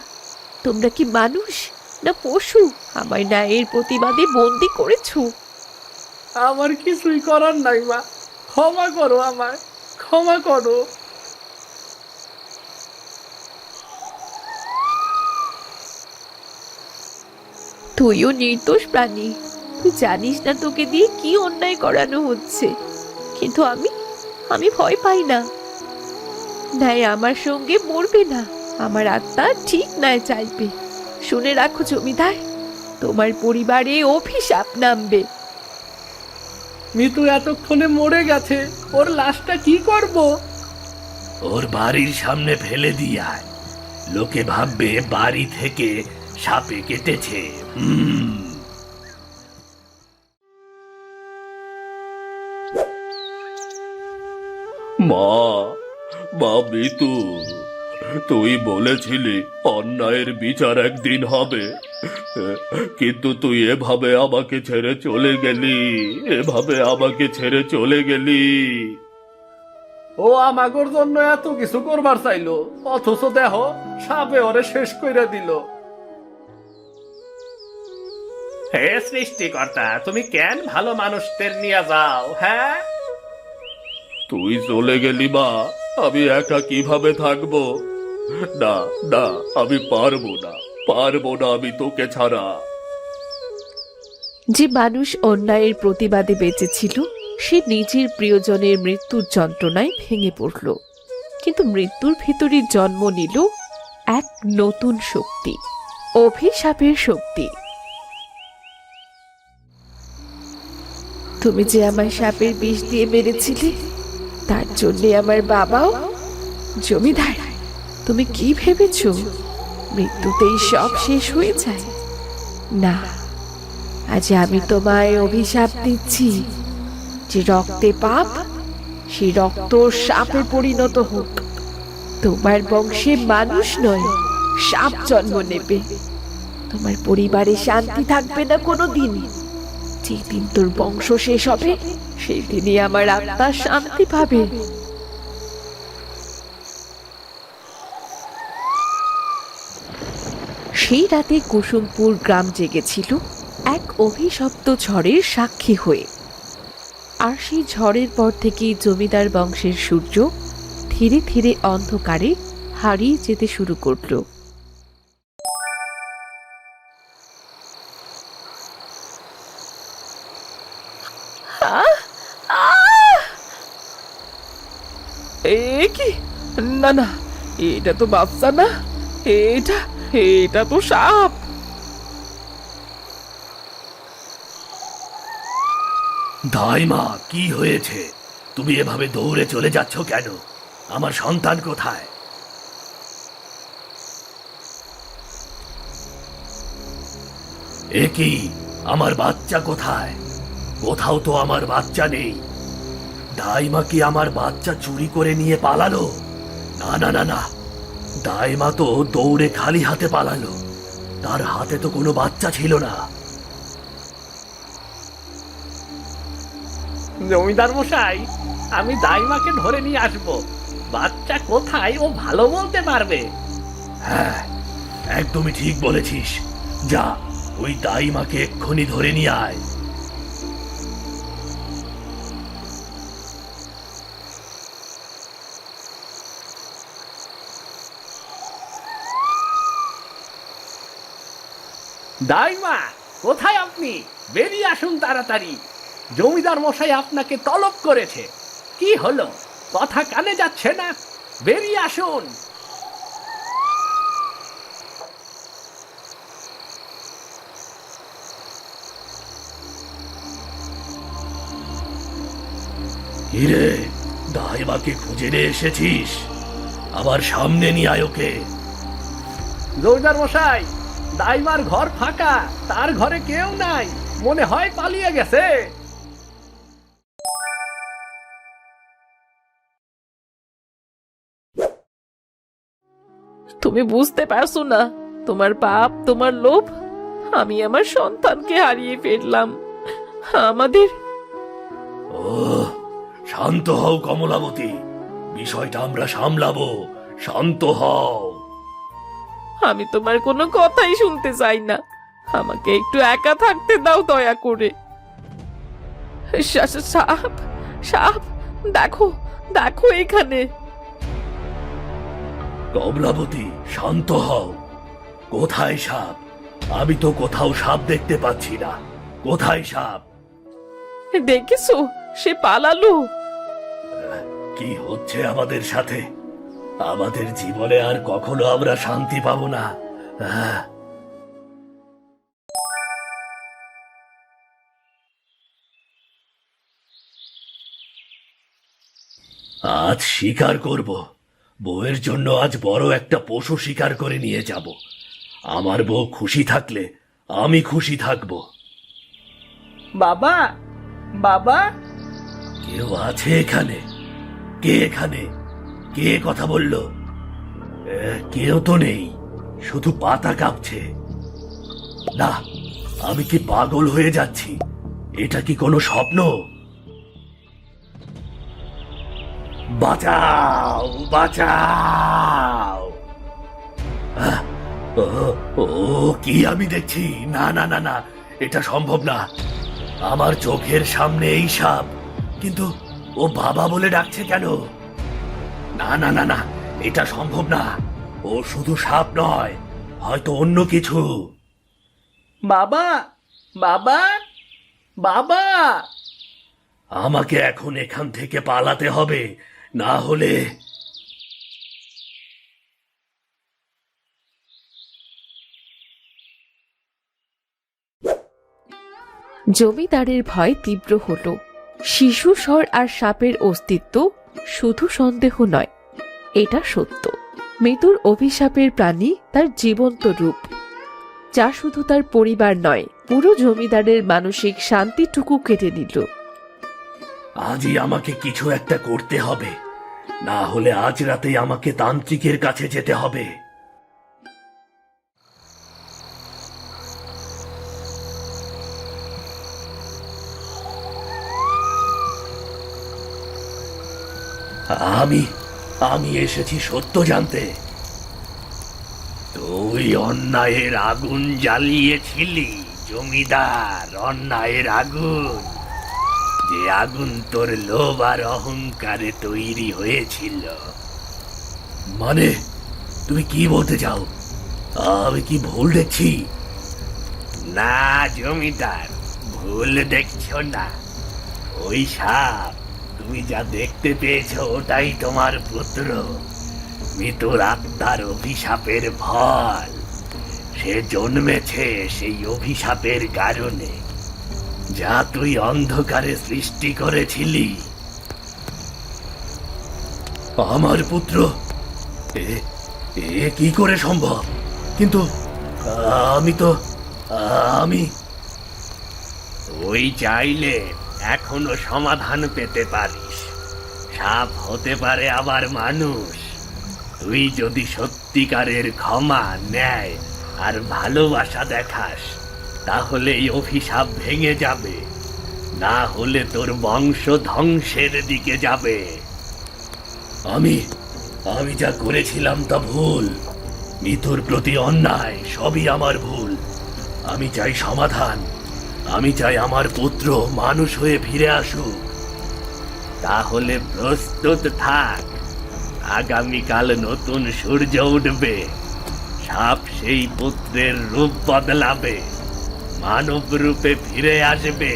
তোমরা কি মানুষ না পশু আমায় ন্যায়ের প্রতিবাদে বন্দি করেছো? আমার কিছুই করার নাই মা, ক্ষমা করো আমায়, ক্ষমা করো। তুইও নির্দোষ প্রাণী, তুই জানিস না তোকে দিয়ে কি অন্যায় করানো হচ্ছে, কিন্তু আমি ভয় পাই না। ন্যায় আমার সঙ্গে মরবে না, আমার আত্মা ঠিক ন্যায় চাইবে। শুনে রাখো জমিদার, তোমার পরিবারে অভিশাপ নামবে। মিতু এতক্ষণে মরে গেছে, ওর লাশটা কি করব? ওর বাড়ির সামনে ফেলে দিয়ায়, লোকে ভাববে বাড়ি থেকে সাপে কেটেছে। মা, মা মিতু, তুই বলেছিলি অন্যায়ের বিচার একদিন হবে, কিন্তু তুই এভাবে আমাকে ছেড়ে চলে গেলি, এভাবে আমাকে ছেড়ে চলে গেলি। ও আমাগোর জন্য এত কিছু করবার চাইলো, অথচ দেহ সাপে ওরে শেষ কইরা দিল। হে সৃষ্টিকর্তা, তুমি কেন ভালো মানুষদের নিয়ে যাও? হ্যাঁ, তুই চলে গেলি মা, আমি একা কিভাবে থাকবো? না না, আমি পারবো না আমি তোকে ছাড়া। যে মানুষ অন্যায়ের প্রতিবাদে বেঁচেছিল, সে নিজের প্রিয়জনের মৃত্যুর যন্ত্রণায় ভেঙে পড়ল, কিন্তু মৃত্যুর ভেতরে জন্ম নিল এক নতুন শক্তি, অভিশাপের শক্তি। তুমি যে আমায় সাপের বিষ দিয়ে মেরেছিলে, তার জন্যে আমার বাবাও। জমিদার, তুমি কি ভেবেছো মৃত্যুতেই সব শেষ হয়ে যায়? না, আজ আমি তোমায় অভিশাপ দিচ্ছি, যে রক্তে পাপ, সেই রক্ত সাপে পরিণত হোক। তোমার বংশে মানুষ নয়, সাপ জন্ম নেবে। তোমার পরিবারে শান্তি থাকবে না কোনোদিন। যেদিন তোর বংশ শেষ হবে, সেই দিনই আমার আত্মা শান্তি পাবে। সেই রাতে কুসুমপুর গ্রাম জেগেছিল এক অভিশপ্ত ঝড়ের সাক্ষী হয়ে। আর সেই ঝড়ের পর থেকেই জমিদার বংশের সূর্য ধীরে ধীরে অন্ধকারে হারিয়ে যেতে শুরু করলো। এ কি? না না, এটা তো বাচ্চা না, এটা এটা তো সাপ। দাইমা, কি হয়েছে? তুমি এভাবে দৌড়ে চলে যাচ্ছ কেন? আমার সন্তান কোথায়? এ কি? আমার বাচ্চা কোথায়? কোথাও তো আমার বাচ্চা নেই। দাইমা কি আমার বাচ্চা চুরি করে নিয়ে পালালো? না না না না, দাইমা তো দৌড়ে খালি হাতে পালালো। তার হাতে তো কোনো বাচ্চা ছিল না। জমিদার মশাই, আমি দাইমাকে ধরে নিয়ে আসবো। বাচ্চা কোথায় ও ভালো বলতে পারবে। হ্যাঁ, একদমই ঠিক বলেছিস। যা, ওই দাইমাকে এক্ষুনি ধরে নিয়ে আয়। দাইমা, কোথায় আপনি? বেরিয়ে আসুন তাড়াতাড়ি। জমিদার মশাই আপনাকে তলব করেছে। কি হলো, কথা কানে যাচ্ছে না? বেরিয়ে আসুন। হিরে, দাইমাকে খুঁজে নিয়ে এসেছিস? আবার সামনে নিয়ে আয় ওকে। জমিদার মশাই, দাইমার ঘর ফাঁকা, তার ঘরে কেউ নাই। মনে হয় পালিয়ে গেছে। তুমি বুঝতে পারছো না? তোমার পাপ, তোমার লোভ, আমি আমার সন্তানকে হারিয়ে ফেললাম। আমাদের ও, শান্ত হও কমলাবতী, বিষয়টা আমরা সামলাবো। শান্ত হও। আমি তোমার কোনো কথাই শুনতে চাই না। আমাকে একটু একা থাকতে দাও দয়া করে। সাপ, সাপ, দেখো দেখো এখানে। কমলাবতী, শান্ত হও। কোথায় সাপ? আমি তো কোথাও সাপ দেখতে পাচ্ছি না। কোথায় সাপ? দেখেছো, সে পালালো। কি হচ্ছে আমাদের সাথে? আমাদের জীবনে আর কখনো আমরা শান্তি পাবো না। আহ! আজ শিকার করব। বউয়ের জন্য আজ বড় একটা পশু শিকার করে নিয়ে যাব। আমার বউ খুশি থাকলে আমি খুশি থাকব। বাবা, বাবা, কেউ আছে এখানে? কে এখানে? কে কথা বলল? কেউ তো নেই, শুধু পাতা কাঁপছে। না, আমি কি পাগল হয়ে যাচ্ছি? এটা কি কোনো স্বপ্ন? বাঁচাও, বাঁচাও! আহ, ও, ও, কি আমি দেখছি? না না না না, এটা সম্ভব না। আমার চোখের সামনে এই সাপ, কিন্তু ও বাবা বলে ডাকছে কেন? না না না না, এটা সম্ভব না। ও শুধু সাপ নয়, হয়তো অন্য কিছু। বাবা, বাবা, বাবা! আমাকে এখন এখান থেকে পালাতে হবে, না হলে। জমিদারের ভয় তীব্র হলো। শিশু স্বর আর সাপের অস্তিত্ব শুধু সন্দেহ নয়, এটা সত্য। মৃত্যুর অভিশাপের প্রাণী তার জীবন্ত রূপ, যা শুধু তার পরিবার নয়, পুরো জমিদারের মানসিক শান্তিটুকু কেড়ে নিল। আজই আমাকে কিছু একটা করতে হবে, না হলে আজ রাতেই আমাকে তান্ত্রিকের কাছে যেতে হবে। আমি আমি এসেছি সত্য জানতে। তুই অন্যায়ের আগুন জ্বালিয়েছিলি জমিদার, অন্যায়ের আগুন, যে আগুন তোর লোভ আর অহংকারে তৈরি হয়েছিল। মানে তুমি কি বলতে চাও? আমি কি ভুল দেখছি? না জমিদার, ভুল দেখছো না। ওই সাপ, তুমি যা দেখতে পেয়েছো ওটাই তোমার পুত্র, মৃত্যুর আত্মার অভিশাপের ফল। সে জন্মেছে সেই অভিশাপের কারণে, যা তুই অন্ধকারে সৃষ্টি করেছিলি। আমার পুত্র, এ কি করে সম্ভব? কিন্তু আমি ওই চাইলে এখনো সমাধান পেতে পারিস। সাপ হতে পারে আবার মানুষ। তুই যদি সত্যিকারের ক্ষমা, ন্যায় আর ভালোবাসা দেখাস, তাহলে এই অভিশাপ ভেঙে যাবে, না হলে তোর বংশ ধ্বংসের দিকে যাবে। আমি যা করেছিলাম তা ভুল, মৃত্যুর প্রতি অন্যায়, সবই আমার ভুল। আমি চাই সমাধান। আমি চাই আমার পুত্র মানুষ হয়ে ফিরে আসুক। তাহলে প্রস্তুত থাক, আগামীকাল নতুন সূর্য উঠবে। সাপ সেই পুত্রের রূপ বদলাবে, মানব রূপে ফিরে আসবে,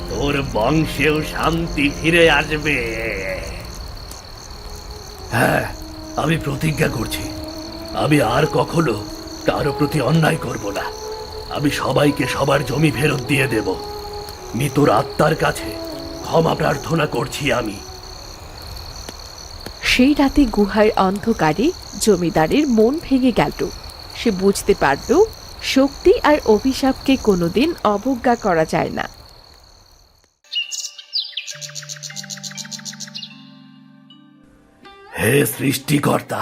তোর বংশেও শান্তি ফিরে আসবে। হ্যাঁ, আমি প্রতিজ্ঞা করছি, আমি আর কখনো কারো প্রতি অন্যায় করব না। আমি সবাইকে সবার জমি ফেরত দিয়ে দেব। মৃত্যুর আত্মার কাছে ক্ষমা প্রার্থনা করছি আমি। সেই রাতে গুহার অন্ধকারে জমিদারের মন ভেঙে গেল। সে বুঝতে পারল শক্তি আর অভিশাপকে কোনোদিন অবজ্ঞা করা যায় না। হে সৃষ্টিকর্তা,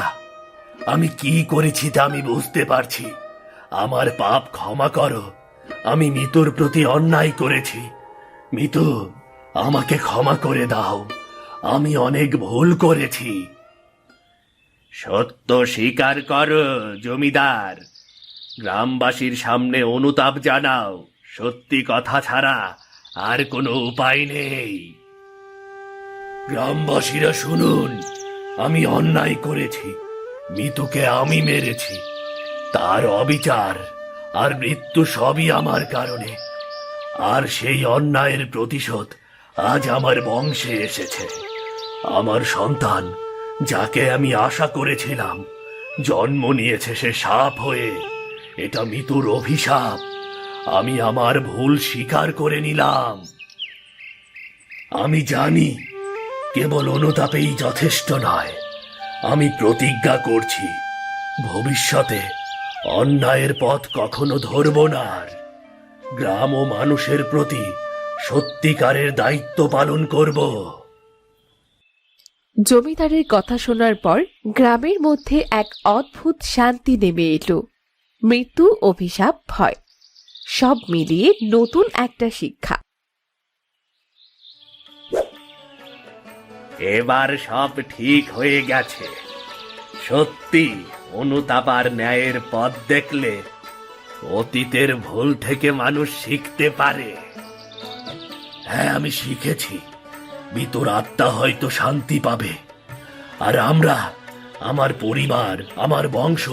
আমি কি করেছি তা আমি বুঝতে পারছি। আমার পাপ ক্ষমা করো। আমি মৃত্যুর প্রতি অন্যায় করেছি। মৃত্যু, আমাকে ক্ষমা করে দাও। আমি অনেক ভুল করেছি। সত্য স্বীকার করো জমিদার। গ্রামবাসীর সামনে অনুতাপ জানাও। সত্যি কথা ছাড়া আর কোনো উপায় নেই। গ্রামবাসীরা শুনুন, আমি অন্যায় করেছি। মৃত্যুকে আমি মেরেছি। তার অবিচার আর মৃত্যু সবই আমার কারণে। আর সেই অন্যায়ের প্রতিশোধ আজ আমার বংশে এসেছে। আমার সন্তান, যাকে আমি আশা করেছিলাম, জন্ম নিয়েছে সে সাপ হয়ে। এটা মৃত্যুর অভিশাপ। আমি আমার ভুল স্বীকার করে নিলাম। আমি জানি কেবল অনুতাপেই যথেষ্ট নয়। আমি প্রতিজ্ঞা করছি, ভবিষ্যতে অন্যায়ের পথ কখনো ধরব না। আর গ্রাম ও মানুষের প্রতি সত্যিকারের দায়িত্ব পালন করব। জমিদারের কথা শোনার পর গ্রামের মধ্যে এক অদ্ভুত শান্তি নেমে এলো। মৃত্যু, অভিশাপ, ভয় সব মিলিয়ে নতুন একটা শিক্ষা। এবার সব ঠিক হয়ে গেছে। সত্যি, অনুতাপ আর ন্যায়ের পথ দেখলে অতীতের ভুল থেকে মানুষ শিখতে পারে। হ্যাঁ, আমি শিখেছি। মৃত্যুর আত্মা হয়তো শান্তি পাবে, আর আমরা, আমার পরিবার, আমার বংশ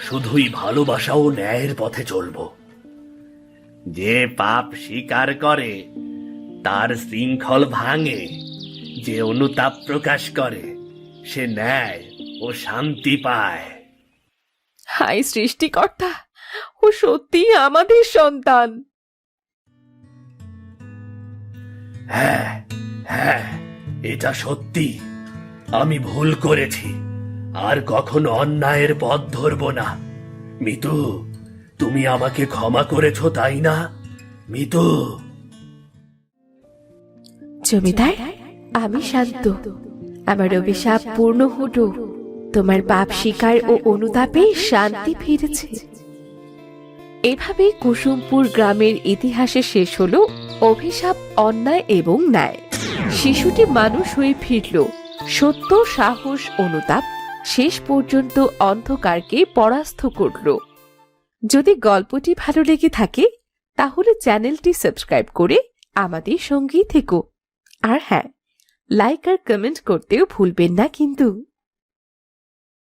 শুধুই ভালোবাসা ও ন্যায়ের পথে চলব। যে পাপ স্বীকার করে তার শৃঙ্খল ভাঙে। যে অনুতাপ প্রকাশ করে সে ন্যায় ও শান্তি পায়। হাই সৃষ্টিকর্তা, ও সত্যি আমাদের সন্তান। হ্যাঁ হ্যাঁ, এটা সত্যি। আমি ভুল করেছি, আর কখনো অন্যায়ের পথ ধরব না। মিতু, তুমি আমাকে ক্ষমা করেছো, তাই না মিতু? জমিদার, আমি শান্ত। আমার অভিশাপ পূর্ণ হলো, তোমার পাপ স্বীকার ও অনুতাপে শান্তি ফিরেছে। এভাবে কুসুমপুর গ্রামের ইতিহাসে শেষ হলো অভিশাপ, অন্যায় এবং ন্যায়। শিশুটি মানুষ হয়ে ফিরল, সত্য, সাহস, অনুতাপ শেষ পর্যন্ত অন্ধকারকে পরাস্ত করল। যদি গল্পটি ভালো লেগে থাকে তাহলে চ্যানেলটি সাবস্ক্রাইব করে আমাদের সঙ্গেই থেকো। আর হ্যাঁ, লাইক আর কমেন্ট করতেও ভুলবেন না কিন্তু।